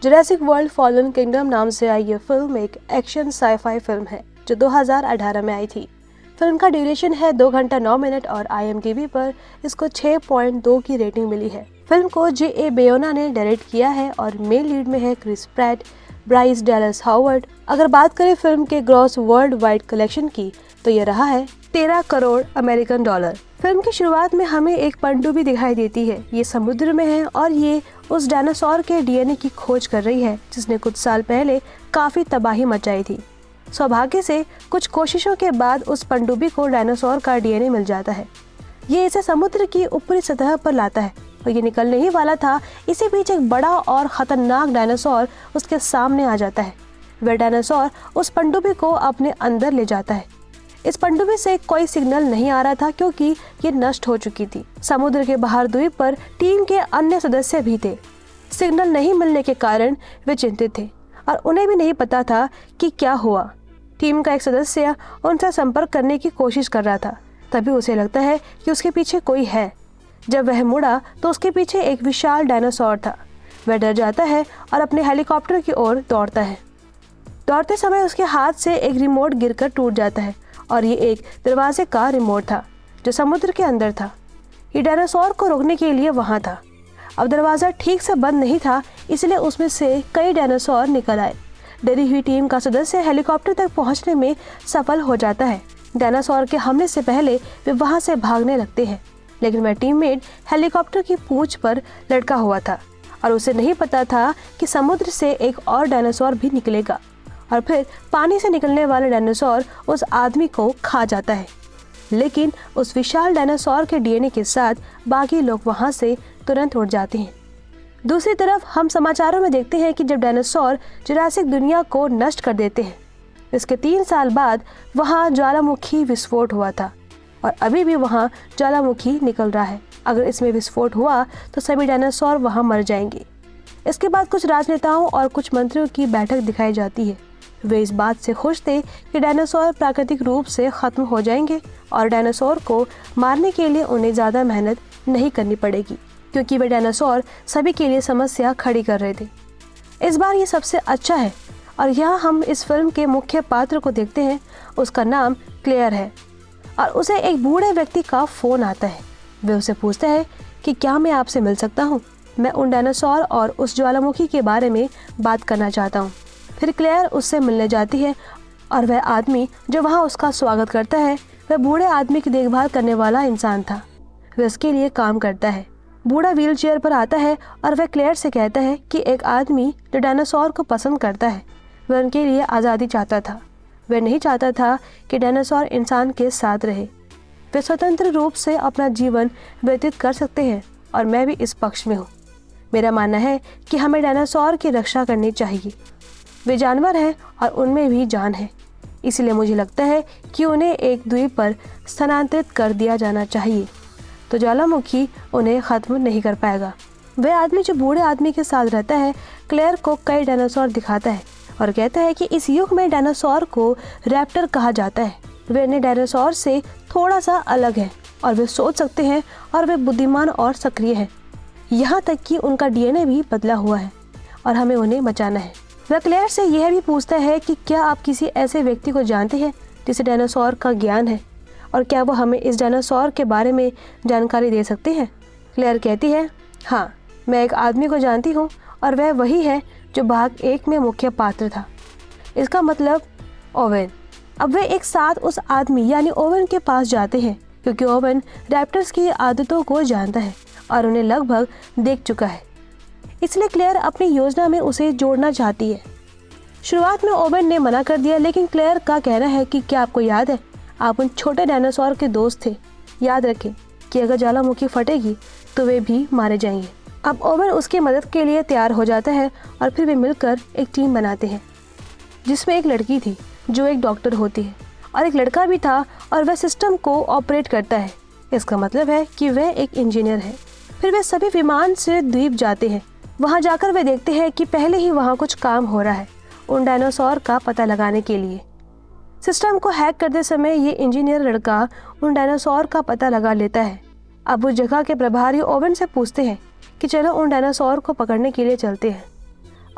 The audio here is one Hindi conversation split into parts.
जुरासिक वर्ल्ड फॉलन किंगडम नाम से आई ये फिल्म एक एक्शन साईफाई फिल्म है जो 2018 में आई थी। फिल्म का ड्यूरेशन है 2 घंटा 9 मिनट और IMDb पर इसको 6.2 की रेटिंग मिली है। फिल्म को J.A. बेयोना ने डायरेक्ट किया है और मेन लीड में है Chris Pratt, Bryce Dallas Howard. अगर बात करें फिल्म के ग्रॉस वर्ल्ड वाइड कलेक्शन की तो ये रहा है 13 करोड़ अमेरिकन डॉलर। फिल्म की शुरुआत में हमें एक पनडुब्बी दिखाई देती है। ये समुद्र में है और ये उस डायनासोर के DNA की खोज कर रही है जिसने कुछ साल पहले काफी तबाही मचाई थी। सौभाग्य से कुछ कोशिशों के बाद उस पनडुब्बी को डायनासोर का DNA मिल जाता है। ये इसे समुद्र की ऊपरी सतह पर लाता है और ये निकलने ही वाला था। इसी बीच एक बड़ा और खतरनाक डायनासोर उसके सामने आ जाता है। वह डायनासोर उस पनडुब्बी को अपने अंदर ले जाता है। इस पनडुब्बी से कोई सिग्नल नहीं आ रहा था क्योंकि ये नष्ट हो चुकी थी। समुद्र के बाहर द्वीप पर टीम के अन्य सदस्य भी थे। सिग्नल नहीं मिलने के कारण वे चिंतित थे और उन्हें भी नहीं पता था कि क्या हुआ। टीम का एक सदस्य उनसे संपर्क करने की कोशिश कर रहा था। तभी उसे लगता है कि उसके पीछे कोई है। जब वह मुड़ा तो उसके पीछे एक विशाल डायनासोर था। वह डर जाता है और अपने हेलीकॉप्टर की ओर दौड़ता है। दौड़ते समय उसके हाथ से एक रिमोट गिरकर टूट जाता है और ये एक दरवाजे का रिमोट था जो समुद्र के अंदर था। ये डायनासोर को रोकने के लिए वहां था। अब दरवाज़ा ठीक से बंद नहीं था, इसलिए उसमें से कई डायनासोर निकल आए। डरी हुई टीम का सदस्य हेलीकॉप्टर तक पहुंचने में सफल हो जाता है। डायनासोर के हमले से पहले वे वहां से भागने लगते हैं, लेकिन वह टीममेट हेलीकॉप्टर की पूंछ पर लटका हुआ था और उसे नहीं पता था कि समुद्र से एक और डायनासोर भी निकलेगा और फिर पानी से निकलने वाला डायनासोर उस आदमी को खा जाता है। लेकिन उस विशाल डायनासोर के DNA के साथ बाकी लोग वहां से तुरंत उड़ जाते हैं। दूसरी तरफ हम समाचारों में देखते हैं कि जब डायनासोर जुरासिक दुनिया को नष्ट कर देते हैं, इसके 3 साल बाद वहां ज्वालामुखी विस्फोट हुआ था और अभी भी वहां ज्वालामुखी निकल रहा है। अगर इसमें विस्फोट हुआ तो सभी डायनासोर वहां मर जाएंगे। इसके बाद कुछ राजनेताओं और कुछ मंत्रियों की बैठक दिखाई जाती है। वे इस बात से खुश थे कि डायनासोर प्राकृतिक रूप से खत्म हो जाएंगे और डायनासोर को मारने के लिए उन्हें ज़्यादा मेहनत नहीं करनी पड़ेगी क्योंकि वे डायनासोर सभी के लिए समस्या खड़ी कर रहे थे। इस बार ये सबसे अच्छा है और यहाँ हम इस फिल्म के मुख्य पात्र को देखते हैं। उसका नाम क्लेयर है और उसे एक बूढ़े व्यक्ति का फ़ोन आता है। वे उसे पूछता है कि क्या मैं आपसे मिल सकता हूँ? मैं उन डायनासोर और उस ज्वालामुखी के बारे में बात करना चाहता हूँ। फिर क्लेयर उससे मिलने जाती है और वह आदमी जो वहाँ उसका स्वागत करता है वह बूढ़े आदमी की देखभाल करने वाला इंसान था। वह उसके लिए काम करता है। बूढ़ा व्हीलचेयर पर आता है और वह क्लेयर से कहता है कि एक आदमी जो डायनासोर को पसंद करता है वह उनके लिए आज़ादी चाहता था। वह नहीं चाहता था कि डायनासोर इंसान के साथ रहे। वे स्वतंत्र रूप से अपना जीवन व्यतीत कर सकते हैं और मैं भी इस पक्ष में हूँ। मेरा मानना है कि हमें डायनासोर की रक्षा करनी चाहिए। वे जानवर हैं और उनमें भी जान है, इसलिए मुझे लगता है कि उन्हें एक द्वीप पर स्थानांतरित कर दिया जाना चाहिए तो ज्वालामुखी उन्हें ख़त्म नहीं कर पाएगा। वह आदमी जो बूढ़े आदमी के साथ रहता है क्लेयर को कई डायनासोर दिखाता है और कहता है कि इस युग में डायनासोर को रैप्टर कहा जाता है। वे अन्य डायनासोर से थोड़ा सा अलग है और वे सोच सकते हैं और वे बुद्धिमान और सक्रिय हैं। यहाँ तक कि उनका DNA भी बदला हुआ है और हमें उन्हें बचाना है। वह क्लेयर से यह भी पूछता है कि क्या आप किसी ऐसे व्यक्ति को जानते हैं जिसे डायनासोर का ज्ञान है और क्या वो हमें इस डायनासोर के बारे में जानकारी दे सकते हैं? क्लेयर कहती है, हाँ, मैं एक आदमी को जानती हूँ और वह वही है जो भाग 1 में मुख्य पात्र था। इसका मतलब ओवेन। अब वे एक साथ उस आदमी यानी ओवेन के पास जाते हैं क्योंकि ओवेन रैप्टर्स की आदतों को जानता है और उन्हें लगभग देख चुका है। इसलिए क्लेयर अपनी योजना में उसे जोड़ना चाहती है। शुरुआत में ओवेन ने मना कर दिया, लेकिन क्लेयर का कहना है कि क्या आपको याद है, आप उन छोटे डायनासोर के दोस्त थे। याद रखें कि अगर ज्वालामुखी फटेगी तो वे भी मारे जाएंगे। अब ओवेन उसकी मदद के लिए तैयार हो जाता है और फिर वे मिलकर एक टीम बनाते हैं जिसमें एक लड़की थी जो एक डॉक्टर होती है और एक लड़का भी था और वह सिस्टम को ऑपरेट करता है। इसका मतलब है कि वह एक इंजीनियर है। फिर वे सभी विमान से द्वीप जाते हैं। वहां जाकर वे देखते हैं कि पहले ही वहां कुछ काम हो रहा है उन डायनासोर का पता लगाने के लिए। सिस्टम को हैक करते समय ये इंजीनियर लड़का उन डायनासोर का पता लगा लेता है। अब उस जगह के प्रभारी ओवेन से पूछते हैं कि चलो उन डायनासोर को पकड़ने के लिए चलते हैं।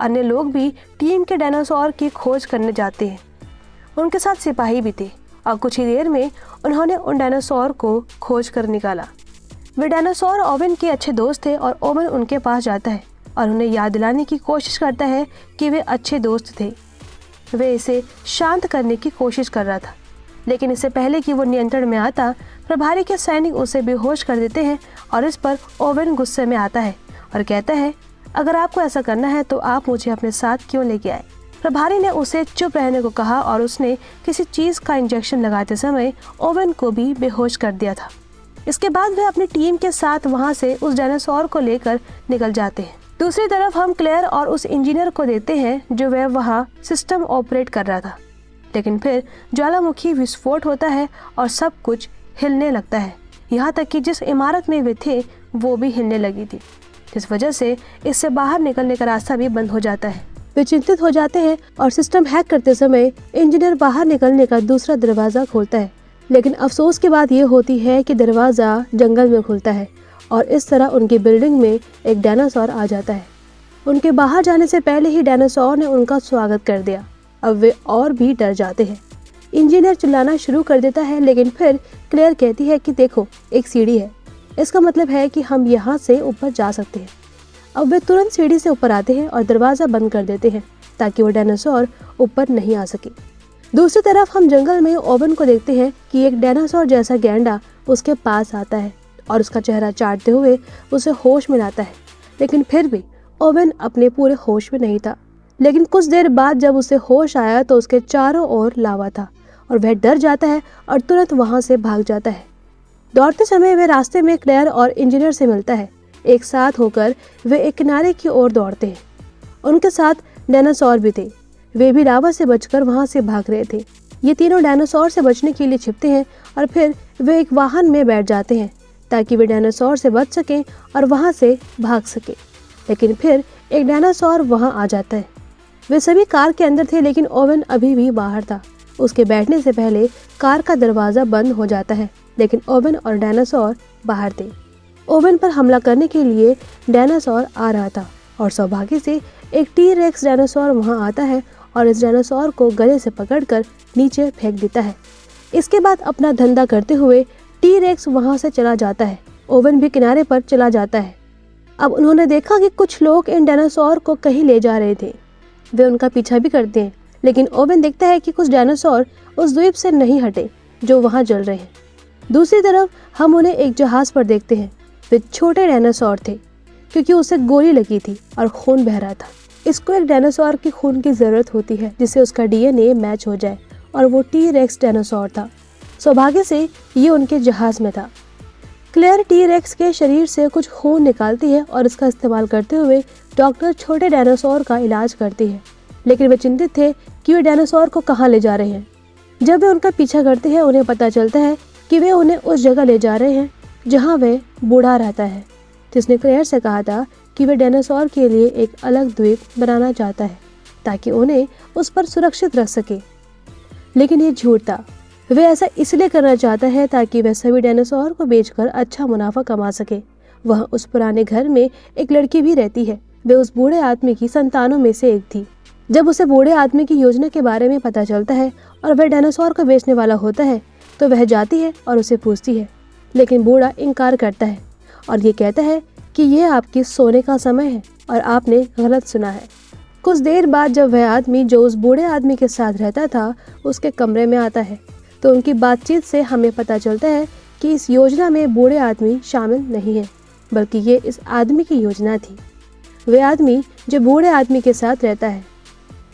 अन्य लोग भी टीम के डायनासोर की खोज करने जाते हैं। उनके साथ सिपाही भी थे और कुछ ही देर में उन्होंने उन डायनासोर को खोज कर निकाला। वे डायनासोर ओवेन के अच्छे दोस्त थे और ओवेन उनके पास जाता है और उन्हें याद दिलाने की कोशिश करता है कि वे अच्छे दोस्त थे। वे इसे शांत करने की कोशिश कर रहा था, लेकिन इससे पहले कि वो नियंत्रण में आता, प्रभारी के सैनिक उसे बेहोश कर देते हैं और इस पर ओवेन गुस्से में आता है और कहता है, अगर आपको ऐसा करना है तो आप मुझे अपने साथ क्यों लेके आए। प्रभारी ने उसे चुप रहने को कहा और उसने किसी चीज़ का इंजेक्शन लगाते समय ओवेन को भी बेहोश कर दिया था। इसके बाद वे अपनी टीम के साथ वहां से उस डायनासोर को लेकर निकल जाते हैं। दूसरी तरफ हम क्लेयर और उस इंजीनियर को देखते हैं जो वह वहां सिस्टम ऑपरेट कर रहा था, लेकिन फिर ज्वालामुखी विस्फोट होता है और सब कुछ हिलने लगता है। यहाँ तक कि जिस इमारत में वे थे वो भी हिलने लगी थी, जिस वजह से इससे बाहर निकलने का रास्ता भी बंद हो जाता है। वे चिंतित हो जाते हैं और सिस्टम हैक करते समय इंजीनियर बाहर निकलने का दूसरा दरवाजा खोलता है, लेकिन अफसोस की बात यह होती है कि दरवाजा जंगल में खुलता है और इस तरह उनकी बिल्डिंग में एक डायनासोर आ जाता है। उनके बाहर जाने से पहले ही डायनासोर ने उनका स्वागत कर दिया। अब वे और भी डर जाते हैं। इंजीनियर चिल्लाना शुरू कर देता है, लेकिन फिर क्लेयर कहती है कि देखो, एक सीढ़ी है, इसका मतलब है कि हम यहाँ से ऊपर जा सकते हैं। अब वे तुरंत सीढ़ी से ऊपर आते हैं और दरवाज़ा बंद कर देते हैं ताकि वो डायनासोर ऊपर नहीं आ सके। दूसरी तरफ हम जंगल में ओवेन को देखते हैं कि एक डायनासोर जैसा गैंडा उसके पास आता है और उसका चेहरा चाटते हुए उसे होश में लाता है, लेकिन फिर भी ओवेन अपने पूरे होश में नहीं था। लेकिन कुछ देर बाद जब उसे होश आया तो उसके चारों ओर लावा था और वह डर जाता है और तुरंत वहां से भाग जाता है। दौड़ते समय वह रास्ते में क्लेयर और इंजीनियर से मिलता है। एक साथ होकर वे एक किनारे की ओर दौड़ते हैं। उनके साथ डायनासोर भी थे। वे भी लावा से बचकर वहां से भाग रहे थे। ये तीनों डायनासोर से बचने के लिए छिपते हैं और फिर वे एक वाहन में बैठ जाते हैं ताकि वे डायनासोर से बच सकें और वहां से भाग सके। लेकिन फिर एक डायनासोर वहां आ जाता है। वे सभी कार के अंदर थे, लेकिन ओवेन अभी भी बाहर था। उसके बैठने से पहले कार का दरवाजा बंद हो जाता है, लेकिन ओवेन और डायनासोर बाहर थे। ओवेन पर हमला करने के लिए डायनासोर आ रहा था और सौभाग्य से एक टी-रेक्स डायनासोर वहां आता है और इस डायनासोर को गले से पकड़कर नीचे फेंक देता है। इसके बाद अपना धंधा करते हुए टी-रेक्स वहां से चला जाता है। ओवेन भी किनारे पर चला जाता है। अब उन्होंने देखा कि कुछ लोग इन डायनासोर को कहीं ले जा रहे थे। वे उनका पीछा भी करते हैं, लेकिन ओवेन देखता है कि कुछ डायनासोर उस द्वीप से नहीं हटे जो वहां जल रहे हैं। दूसरी तरफ हम उन्हें एक जहाज पर देखते हैं। वे छोटे डायनासोर थे क्योंकि उसे गोली लगी थी और खून बह रहा था। इसको एक डायनासोर की खून की जरूरत होती है जिससे उसका डीएनए मैच हो जाए, और वो टी-रेक्स डायनासोर था। सौभाग्य से ये उनके जहाज में था। क्लेयर टी-रेक्स के शरीर से कुछ खून निकालती है और इसका इस्तेमाल करते हुए डॉक्टर छोटे डायनासोर का इलाज करती है, लेकिन वे चिंतित थे कि वे डायनासोर को कहाँ ले जा रहे हैं। जब वे उनका पीछा करते हैं, उन्हें पता चलता है कि वे उन्हें उस जगह ले जा रहे हैं जहाँ वे बूढ़ा रहता है, जिसने क्लेयर से कहा था कि वे डायनासोर के लिए एक अलग द्वीप बनाना चाहता है ताकि उन्हें उस पर सुरक्षित रख सके। लेकिन ये झूठ था। वे ऐसा इसलिए करना चाहता है ताकि वह सभी डायनासोर को बेचकर अच्छा मुनाफा कमा सके। वहाँ उस पुराने घर में एक लड़की भी रहती है। वे उस बूढ़े आदमी की संतानों में से एक थी। जब उसे बूढ़े आदमी की योजना के बारे में पता चलता है और वह डायनासोर को बेचने वाला होता है, तो वह जाती है और उसे पूछती है, लेकिन बूढ़ा इनकार करता है और ये कहता है कि यह आपकी सोने का समय है और आपने गलत सुना है। कुछ देर बाद जब वह आदमी जो उस बूढ़े आदमी के साथ रहता था उसके कमरे में आता है, तो उनकी बातचीत से हमें पता चलता है कि इस योजना में बूढ़े आदमी शामिल नहीं है, बल्कि ये इस आदमी की योजना थी। वे आदमी जो बूढ़े आदमी के साथ रहता है।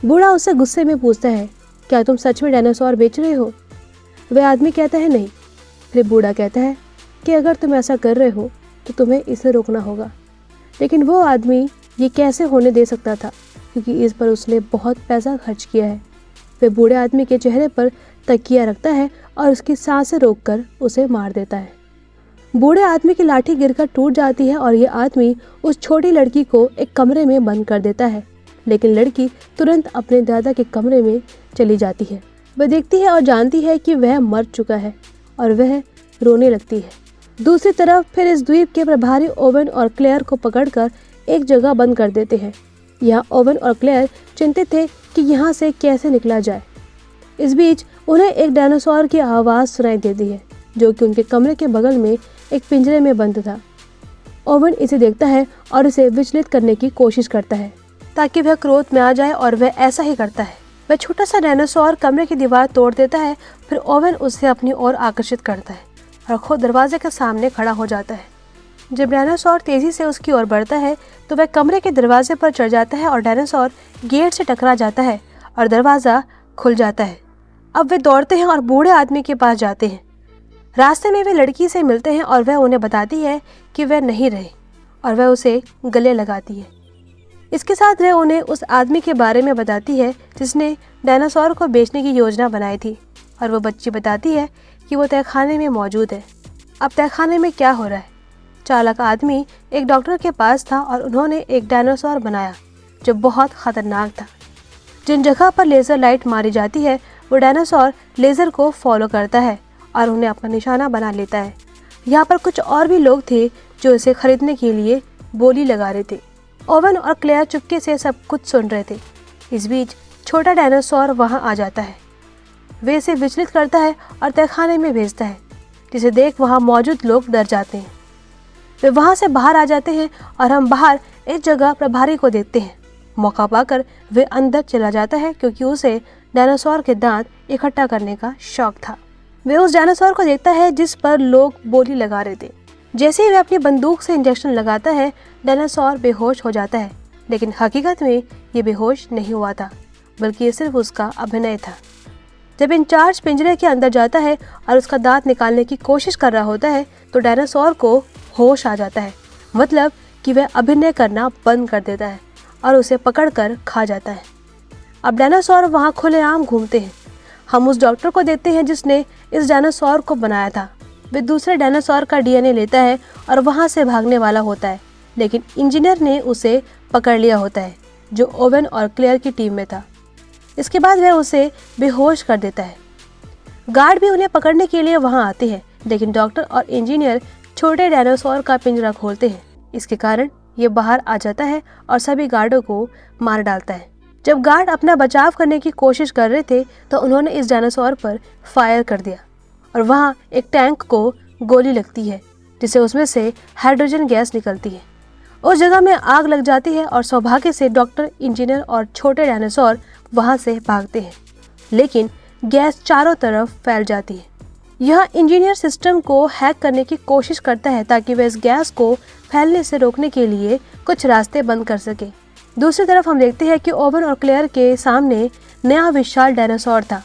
बूढ़ा उससे गुस्से में पूछता है, क्या तुम सच में डायनासोर बेच रहे हो? वह आदमी कहता है नहीं। फिर बूढ़ा कहता है कि अगर तुम ऐसा कर रहे हो तो तुम्हें इसे रोकना होगा। लेकिन वो आदमी ये कैसे होने दे सकता था, क्योंकि इस पर उसने बहुत पैसा खर्च किया है। वह बूढ़े आदमी के चेहरे पर तकिया रखता है और उसकी सांसें रोककर उसे मार देता है। बूढ़े आदमी की लाठी गिरकर टूट जाती है और ये आदमी उस छोटी लड़की को एक कमरे में बंद कर देता है, लेकिन लड़की तुरंत अपने दादा के कमरे में चली जाती है। वह देखती है और जानती है कि वह मर चुका है और वह रोने लगती है। दूसरी तरफ फिर इस द्वीप के प्रभारी ओवेन और क्लेयर को पकड़कर एक जगह बंद कर देते हैं। यहाँ ओवन और क्लेयर चिंतित थे कि यहाँ से कैसे निकला जाए। इस बीच उन्हें एक डायनासोर की आवाज़ सुनाई देती है जो कि उनके कमरे के बगल में एक पिंजरे में बंद था। ओवन इसे देखता है और इसे विचलित करने की कोशिश करता है ताकि वह क्रोध में आ जाए और वह ऐसा ही करता है। वह छोटा सा डायनासोर कमरे की दीवार तोड़ देता है। फिर ओवन उसे अपनी ओर आकर्षित करता है और खुद दरवाजे के सामने खड़ा हो जाता है। जब डायनासोर तेजी से उसकी ओर बढ़ता है तो वह कमरे के दरवाजे पर चढ़ जाता है और डायनासोर गेट से टकरा जाता है और दरवाज़ा खुल जाता है। अब वे दौड़ते हैं और बूढ़े आदमी के पास जाते हैं। रास्ते में वे लड़की से मिलते हैं और वह उन्हें बताती है कि वह नहीं रहे और वह उसे गले लगाती है। इसके साथ वह उन्हें उस आदमी के बारे में बताती है जिसने डायनासोर को बेचने की योजना बनाई थी और वह बच्ची बताती है कि वो तहखाने में मौजूद है। अब तहखाने में क्या हो रहा है? चालाक आदमी एक डॉक्टर के पास था और उन्होंने एक डायनासोर बनाया जो बहुत खतरनाक था। जिन जगह पर लेज़र लाइट मारी जाती है वो डायनासोर लेज़र को फॉलो करता है और उन्हें अपना निशाना बना लेता है। यहाँ पर कुछ और भी लोग थे जो इसे खरीदने के लिए बोली लगा रहे थे। ओवन और क्लेयर चुपके से सब कुछ सुन रहे वे। इस बीच छोटा डायनासोर वहाँ आ जाता है। वे इसे विचलित करता है और तहखाने में भेजता है, जिसे देख वहाँ मौजूद लोग डर जाते हैं। वे वहाँ से बाहर आ जाते हैं और हम बाहर एक जगह प्रभारी को देखते हैं। मौका पाकर वे अंदर चला जाता है क्योंकि उसे डायनासोर के दांत इकट्ठा करने का शौक था। वे उस डायनासोर को देखता है जिस पर लोग बोली लगा रहे थे। जैसे ही वे अपनी बंदूक से इंजेक्शन लगाता है डायनासोर बेहोश हो जाता है, लेकिन हकीकत में ये बेहोश नहीं हुआ था बल्कि ये सिर्फ उसका अभिनय था। जब इंचार्ज पिंजरे के अंदर जाता है और उसका दांत निकालने की कोशिश कर रहा होता है तो डायनासोर को होश आ जाता है, मतलब कि वह अभिनय करना बंद कर देता है और उसे पकड़कर खा जाता है। अब डायनासोर वहाँ खुलेआम घूमते हैं। हम उस डॉक्टर को देखते हैं जिसने इस डायनासोर को बनाया था। वे दूसरे डायनासोर का डीएनए लेता है और वहाँ से भागने वाला होता है, लेकिन इंजीनियर ने उसे पकड़ लिया होता है जो ओवन और क्लेयर की टीम में था। इसके बाद वह उसे बेहोश कर देता है। गार्ड भी उन्हें पकड़ने के लिए वहाँ आते हैं, लेकिन डॉक्टर और इंजीनियर छोटे डायनासोर का पिंजरा खोलते हैं। इसके कारण ये बाहर आ जाता है और सभी गार्डों को मार डालता है। जब गार्ड अपना बचाव करने की कोशिश कर रहे थे तो उन्होंने इस डायनासोर पर फायर कर दिया और वहाँ एक टैंक को गोली लगती है जिससे उसमें से हाइड्रोजन गैस निकलती है। उस जगह में आग लग जाती है और सौभाग्य से डॉक्टर, इंजीनियर और छोटे डायनासोर वहाँ से भागते हैं, लेकिन गैस चारों तरफ फैल जाती है। यह इंजीनियर सिस्टम को हैक करने की कोशिश करता है ताकि वह इस गैस को फैलने से रोकने के लिए कुछ रास्ते बंद कर सके। दूसरी तरफ हम देखते हैं कि ओवन और क्लेयर के सामने नया विशाल डायनासोर था।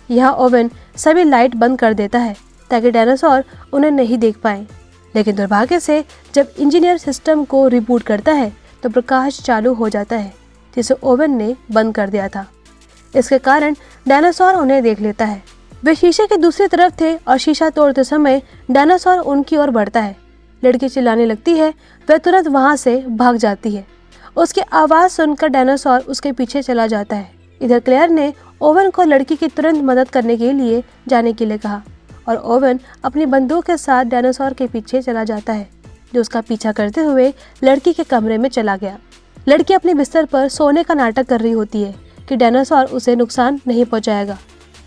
यह ओवन सभी लाइट बंद कर देता है ताकि डायनासोर उन्हें नहीं देख पाए, लेकिन दुर्भाग्य से जब इंजीनियर सिस्टम को रिबूट करता है तो प्रकाश चालू हो जाता है जिसे ओवन ने बंद कर दिया था। इसके कारण डायनासोर उन्हें देख लेता है। वे शीशे के दूसरी तरफ थे और शीशा तोड़ते समय डायनासोर उनकी ओर बढ़ता है। लड़की चिल्लाने लगती है। वह तुरंत वहां से भाग जाती है। उसकी आवाज़ सुनकर डायनासोर उसके पीछे चला जाता है। इधर क्लेयर ने ओवन को लड़की की तुरंत मदद करने के लिए जाने के लिए कहा और ओवन अपनी बंदूक के साथ डायनासोर के पीछे चला जाता है, जो उसका पीछा करते हुए लड़की के कमरे में चला गया। लड़की अपने बिस्तर पर सोने का नाटक कर रही होती है कि डायनासोर उसे नुकसान नहीं पहुंचाएगा,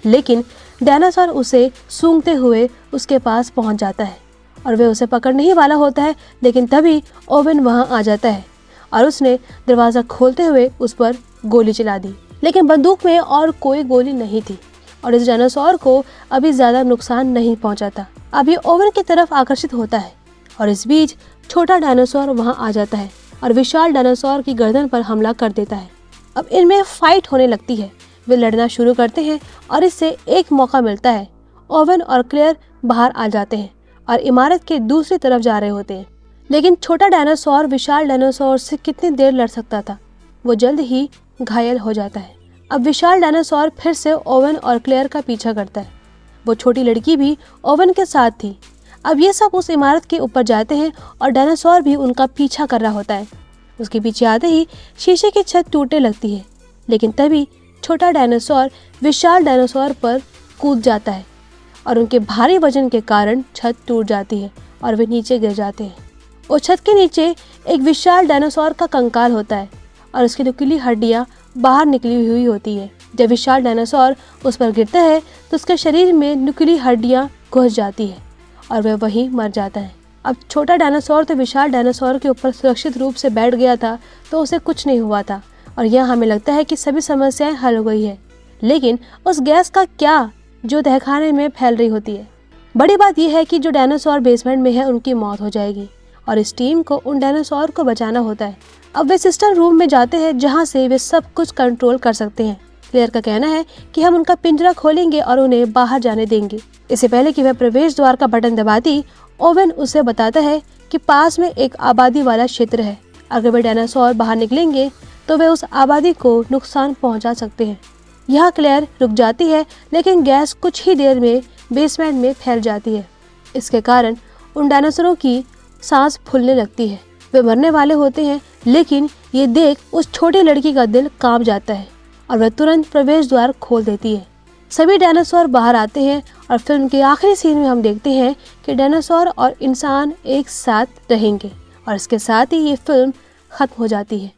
लेकिन डायनासोर उसे सूंघते हुए उसके पास पहुंच जाता है और वह उसे पकड़ने ही वाला होता है, लेकिन तभी ओवन वहां आ जाता है और उसने दरवाज़ा खोलते हुए उस पर गोली चला दी, लेकिन बंदूक में और कोई गोली नहीं थी और इस डायनासोर को अभी ज़्यादा नुकसान नहीं पहुंचा था। अब ये ओवन की तरफ आकर्षित होता है और इस बीच छोटा डायनासोर वहां आ जाता है और विशाल डायनासोर की गर्दन पर हमला कर देता है। अब इनमें फाइट होने लगती है। वे लड़ना शुरू करते हैं और इससे एक मौका मिलता है। ओवन और क्लेयर बाहर आ जाते हैं और इमारत के दूसरी तरफ जा रहे होते हैं, लेकिन छोटा डायनासोर विशाल डायनासोर से कितनी देर लड़ सकता था। वो जल्द ही घायल हो जाता है। अब विशाल डायनासोर फिर से ओवन और क्लेयर का पीछा करता है। वो छोटी लड़की भी ओवन के साथ थी। अब ये सब उस इमारत के ऊपर जाते हैं और डायनासोर भी उनका पीछा कर रहा होता है। उसके पीछे आते ही शीशे की छत टूटने लगती है, लेकिन तभी छोटा डायनासोर विशाल डायनासोर पर कूद जाता है और उनके भारी वजन के कारण छत टूट जाती है और वे नीचे गिर जाते हैं। उस छत के नीचे एक विशाल डायनासोर का कंकाल होता है और उसकी नुकीली हड्डियां बाहर निकली हुई होती है। जब विशाल डायनासोर उस पर गिरता है तो उसके शरीर में नुकीली हड्डियां घुस जाती है और वह वहीं मर जाता है। अब छोटा डायनासोर तो विशाल डायनासोर के ऊपर सुरक्षित रूप से बैठ गया था, तो उसे कुछ नहीं हुआ था और यहाँ हमें लगता है कि सभी समस्याएं हल हो गई है। लेकिन उस गैस का क्या जो तहखाने में फैल रही होती है। बड़ी बात यह है कि जो डायनासोर बेसमेंट में है उनकी मौत हो जाएगी और इस टीम को उन डायनासोर को बचाना होता है। अब वे सिस्टम रूम में जाते हैं जहाँ से वे सब कुछ कंट्रोल कर सकते हैं। क्लेयर का कहना है कि हम उनका पिंजरा खोलेंगे और उन्हें बाहर जाने देंगे। इससे पहले कि वह प्रवेश द्वार का बटन दबाती, ओवेन उसे बताता है कि पास में एक आबादी वाला क्षेत्र है। अगर वे डायनासोर बाहर निकलेंगे तो वे उस आबादी को नुकसान पहुंचा सकते हैं। यहाँ क्लेयर रुक जाती है, लेकिन गैस कुछ ही देर में बेसमेंट में फैल जाती है। इसके कारण उन डायनासोरों की सांस फूलने लगती है। वे मरने वाले होते हैं, लेकिन ये देख उस छोटी लड़की का दिल कांप जाता है और वह तुरंत प्रवेश द्वार खोल देती है। सभी डायनासोर बाहर आते हैं और फिल्म के आखिरी सीन में हम देखते हैं कि डायनासोर और इंसान एक साथ रहेंगे और इसके साथ ही ये फिल्म खत्म हो जाती है।